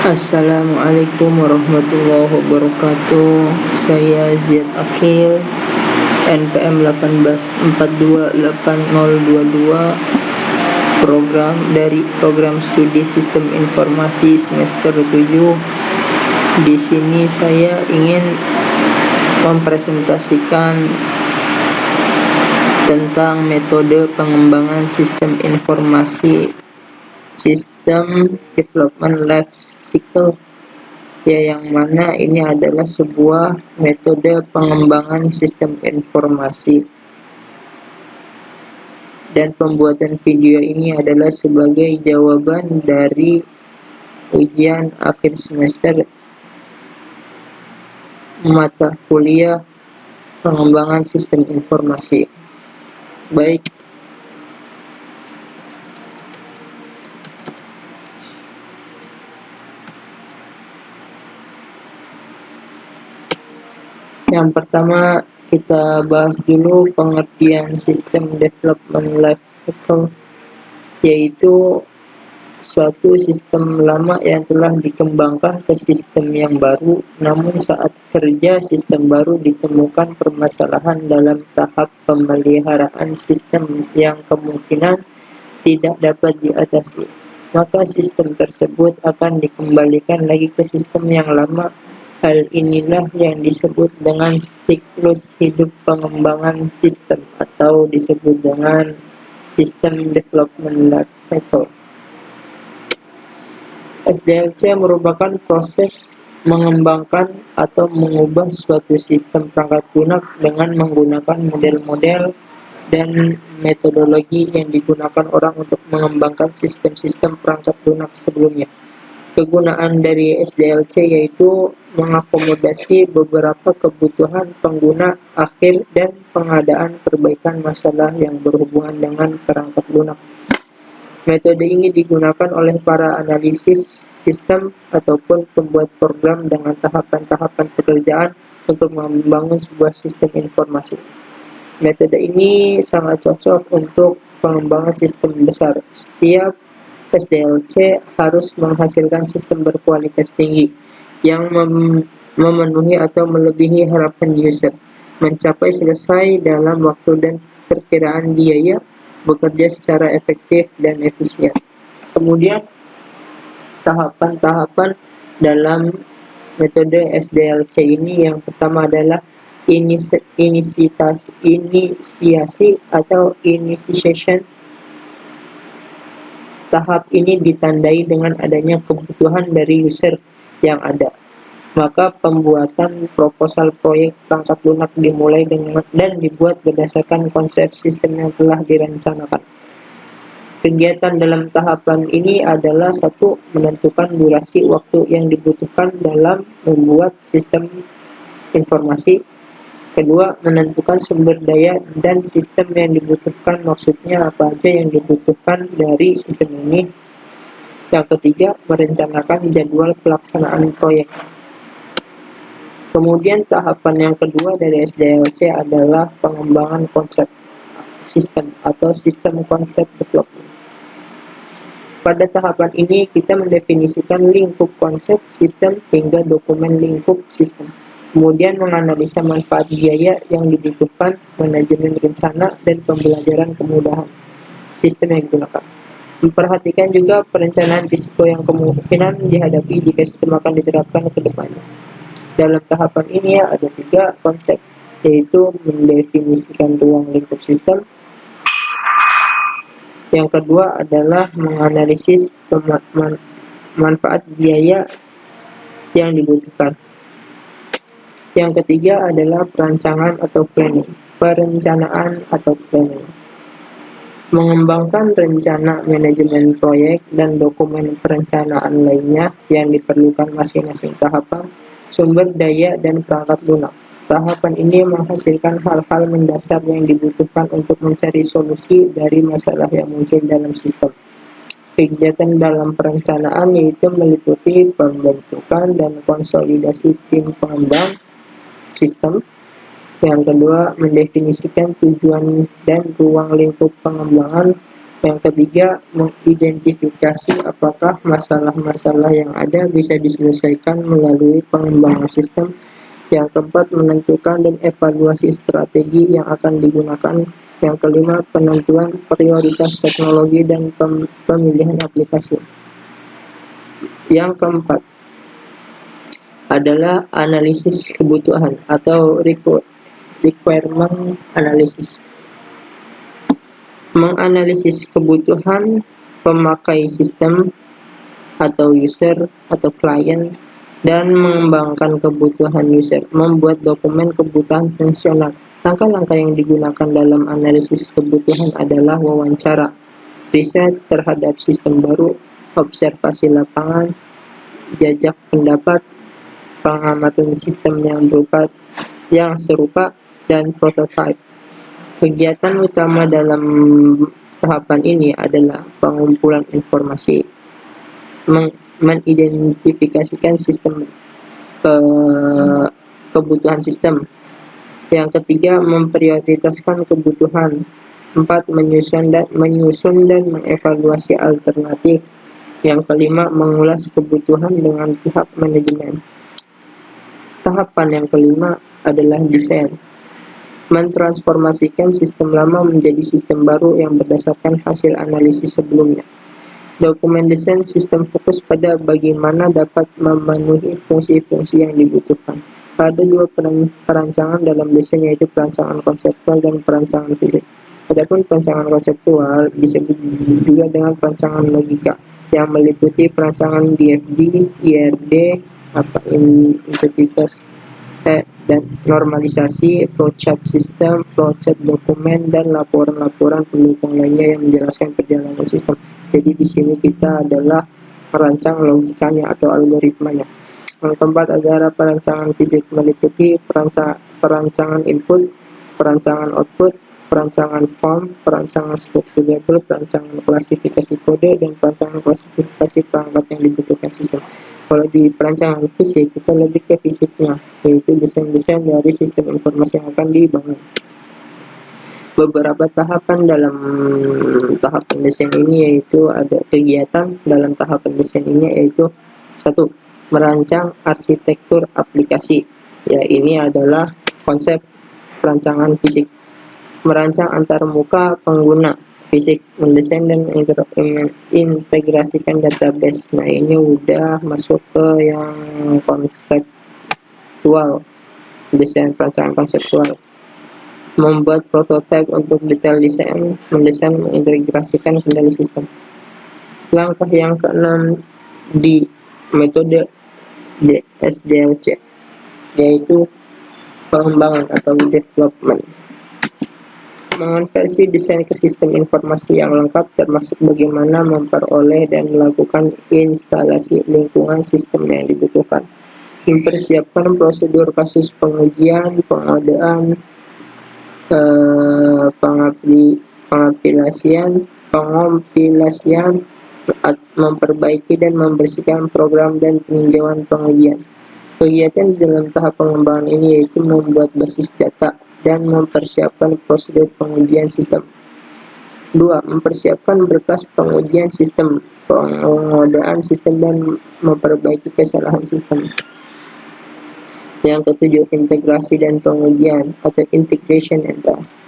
Assalamualaikum warahmatullahi wabarakatuh. Saya Ziad Akil, NPM 184280022, program studi Sistem Informasi semester 7. Di sini saya ingin mempresentasikan tentang metode pengembangan sistem informasi, System Development Life Cycle, yang mana ini adalah sebuah metode pengembangan sistem informasi. Dan pembuatan video ini adalah sebagai jawaban dari ujian akhir semester mata kuliah pengembangan sistem informasi. Baik, yang pertama kita bahas dulu pengertian sistem development life cycle, yaitu suatu sistem lama yang telah dikembangkan ke sistem yang baru, namun saat kerja sistem baru ditemukan permasalahan dalam tahap pemeliharaan sistem yang kemungkinan tidak dapat diatasi, maka sistem tersebut akan dikembalikan lagi ke sistem yang lama. Hal inilah yang disebut dengan siklus hidup pengembangan sistem atau disebut dengan System Development Life Cycle. SDLC merupakan proses mengembangkan atau mengubah suatu sistem perangkat lunak dengan menggunakan model-model dan metodologi yang digunakan orang untuk mengembangkan sistem-sistem perangkat lunak sebelumnya. Kegunaan dari SDLC yaitu mengakomodasi beberapa kebutuhan pengguna akhir dan pengadaan perbaikan masalah yang berhubungan dengan perangkat lunak. Metode ini digunakan oleh para analisis sistem ataupun pembuat program dengan tahapan-tahapan pekerjaan untuk membangun sebuah sistem informasi. Metode ini sangat cocok untuk pengembangan sistem besar. Setiap SDLC harus menghasilkan sistem berkualitas tinggi yang memenuhi atau melebihi harapan user, mencapai selesai dalam waktu dan perkiraan biaya, bekerja secara efektif dan efisien. Kemudian tahapan-tahapan dalam metode SDLC ini, yang pertama adalah inisiasi atau initiation. Tahap ini ditandai dengan adanya kebutuhan dari user yang ada. Maka pembuatan proposal proyek perangkat lunak dimulai dan dibuat berdasarkan konsep sistem yang telah direncanakan. Kegiatan dalam tahapan ini adalah: satu, menentukan durasi waktu yang dibutuhkan dalam membuat sistem informasi. Kedua, menentukan sumber daya dan sistem yang dibutuhkan, maksudnya apa aja yang dibutuhkan dari sistem ini. Yang ketiga, merencanakan jadwal pelaksanaan proyek. Kemudian tahapan yang kedua dari SDLC adalah pengembangan konsep sistem atau sistem konsep development. Pada tahapan ini kita mendefinisikan lingkup konsep sistem hingga dokumen lingkup sistem. Kemudian menganalisa manfaat biaya yang dibutuhkan, manajemen rencana, dan pembelajaran kemudahan sistem yang digunakan. Memperhatikan juga perencanaan risiko yang kemungkinan dihadapi jika sistem akan diterapkan ke depannya. Dalam tahapan ini ada 3 konsep, yaitu mendefinisikan ruang lingkup sistem. Yang kedua adalah menganalisis manfaat biaya yang dibutuhkan. Yang ketiga adalah perencanaan atau planning. Mengembangkan rencana manajemen proyek dan dokumen perencanaan lainnya yang diperlukan masing-masing tahapan, sumber daya dan perangkat lunak. Tahapan ini menghasilkan hal-hal mendasar yang dibutuhkan untuk mencari solusi dari masalah yang muncul dalam sistem. Kegiatan dalam perencanaan yaitu meliputi pembentukan dan konsolidasi tim pengembang sistem. Yang kedua, mendefinisikan tujuan dan ruang lingkup pengembangan Yang ketiga, mengidentifikasi apakah masalah-masalah yang ada bisa diselesaikan melalui pengembangan sistem. Yang keempat, menentukan dan evaluasi strategi yang akan digunakan. Yang kelima, penentuan prioritas teknologi dan pemilihan aplikasi. Yang keempat adalah analisis kebutuhan atau requirement analysis. Menganalisis kebutuhan pemakai sistem atau user atau klien dan mengembangkan kebutuhan user, membuat dokumen kebutuhan fungsional. Langkah-langkah yang digunakan dalam analisis kebutuhan adalah wawancara, riset terhadap sistem baru, observasi lapangan, jajak pendapat, pengamatan sistem yang serupa, dan prototype. Kegiatan utama dalam tahapan ini adalah pengumpulan informasi, mengidentifikasikan sistem kebutuhan sistem. Yang ketiga, memprioritaskan kebutuhan. 4. Menyusun dan mengevaluasi alternatif. Yang kelima, mengulas kebutuhan dengan pihak manajemen. Tahapan yang kelima adalah desain. Mentransformasikan sistem lama menjadi sistem baru yang berdasarkan hasil analisis sebelumnya. Dokumen desain sistem fokus pada bagaimana dapat memenuhi fungsi-fungsi yang dibutuhkan. Ada dua perancangan dalam desain, yaitu perancangan konseptual dan perancangan fisik. Adapun perancangan konseptual disebut juga dengan perancangan logika, yang meliputi perancangan DFD, IRD, identitas dan normalisasi, flowchart sistem, flowchart dokumen, dan laporan-laporan pendukung lainnya yang menjelaskan perjalanan sistem. Jadi di sini kita adalah merancang logikanya atau algoritmanya. Yang keempat adalah perancangan fisik, meliputi perancangan input, perancangan output, perancangan form, perancangan struktur label, perancangan klasifikasi kode, dan perancangan klasifikasi perangkat yang dibutuhkan sistem. Kalau di perancangan fisik, kita lebih ke fisiknya, yaitu desain-desain dari sistem informasi yang akan dibangun. Beberapa tahapan dalam tahapan desain ini yaitu ada kegiatan dalam tahapan desain ini yaitu 1. Merancang arsitektur aplikasi. Ya, ini adalah konsep perancangan fisik. Merancang antarmuka pengguna fisik, mendesain dan integrasikan database. Nah, ini udah masuk ke yang konseptual, desain perancangan konseptual. Membuat prototipe untuk detail desain, mendesain, mengintegrasikan kendali sistem. Langkah yang keenam di metode SDLC, yaitu pengembangan atau development. Mengonversi desain ke sistem informasi yang lengkap, termasuk bagaimana memperoleh dan melakukan instalasi lingkungan sistem yang dibutuhkan. Mempersiapkan prosedur kasus pengujian, pengodaan, pengompilasian, memperbaiki dan membersihkan program dan peninjauan pengujian. Kegiatan dalam tahap pengembangan ini yaitu membuat basis data dan mempersiapkan prosedur pengujian sistem. 2. Mempersiapkan berkas pengujian sistem, pengodaan sistem, dan memperbaiki kesalahan sistem. Yang ketujuh, integrasi dan pengujian atau integration and test.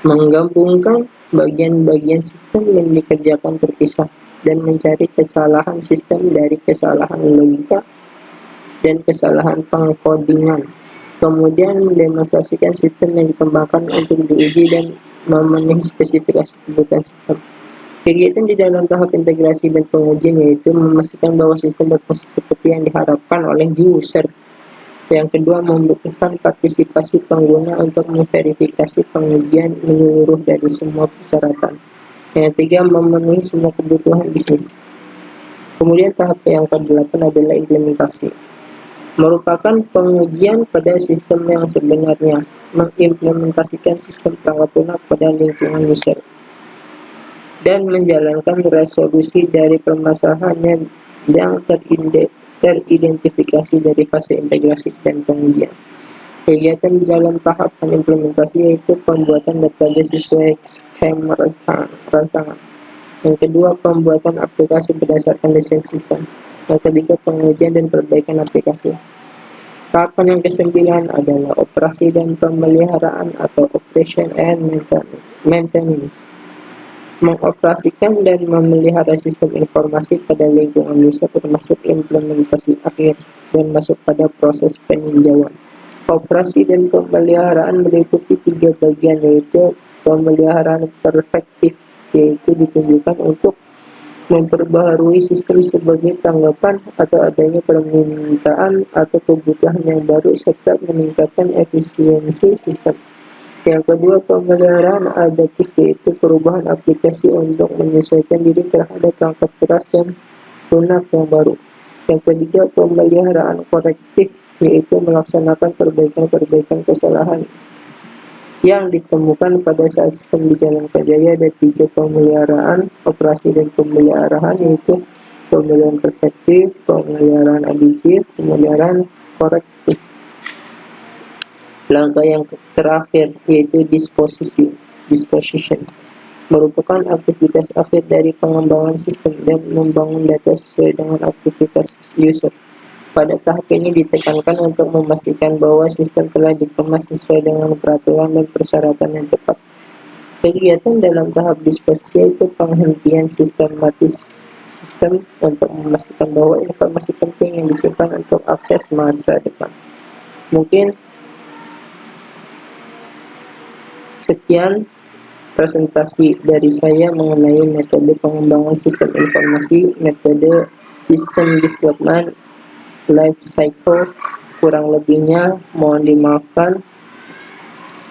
Menggabungkan bagian-bagian sistem yang dikerjakan terpisah dan mencari kesalahan sistem dari kesalahan logika dan kesalahan pengkodingan. Kemudian mendemonstrasikan sistem yang dikembangkan untuk diuji dan memenuhi spesifikasi kebutuhan sistem. Kegiatan di dalam tahap integrasi dan pengujian yaitu memastikan bahwa sistem berfungsi seperti yang diharapkan oleh user. Yang kedua, membutuhkan partisipasi pengguna untuk memverifikasi pengujian menyeluruh dari semua persyaratan. Yang ketiga, memenuhi semua kebutuhan bisnis. Kemudian tahap yang ke-8 adalah implementasi. Merupakan pengujian pada sistem yang sebenarnya, mengimplementasikan sistem perangkat lunak pada lingkungan user, dan menjalankan resolusi dari permasalahan yang teridentifikasi dari fase integrasi dan pengujian. Kegiatan di dalam tahapan implementasi yaitu pembuatan database sesuai skema rancangan. Yang kedua, pembuatan aplikasi berdasarkan desain sistem. Yang ketiga, pengujian dan perbaikan aplikasi. Tahapan yang kesembilan adalah operasi dan pemeliharaan atau operation and maintenance. Mengoperasikan dan memelihara sistem informasi pada lingkungan user termasuk implementasi akhir dan masuk pada proses peninjauan. Operasi dan pemeliharaan meliputi 3 bagian, yaitu pemeliharaan perfektif, yaitu ditunjukkan untuk memperbaharui sistem sebagai tanggapan atau adanya permintaan atau kebutuhan yang baru serta meningkatkan efisiensi sistem. Yang kedua, pemeliharaan adaptif, yaitu perubahan aplikasi untuk menyesuaikan diri terhadap perangkat keras dan lunak yang baru. Yang ketiga, pemeliharaan korektif, yaitu melaksanakan perbaikan-perbaikan kesalahan yang ditemukan pada saat sistem dijalankan. Jadi ada 3 pemeliharaan, operasi dan pemeliharaan, yaitu pemeliharaan perfektif, pemeliharaan aditif, pemeliharaan korektif. Langkah yang terakhir yaitu disposition, merupakan aktivitas akhir dari pengembangan sistem dan membangun data sesuai dengan aktivitas user. Pada tahap ini ditekankan untuk memastikan bahwa sistem telah dikemas sesuai dengan peraturan dan persyaratan yang tepat. Kegiatan dalam tahap disposisi itu penghentian sistematis sistem untuk memastikan bahwa informasi penting yang disimpan untuk akses masa depan. Mungkin sekian presentasi dari saya mengenai metode pengembangan sistem informasi, metode sistem development life cycle. Kurang lebihnya mohon dimaafkan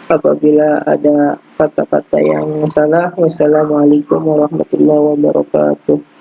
apabila ada kata-kata yang salah. Wassalamualaikum warahmatullahi wabarakatuh.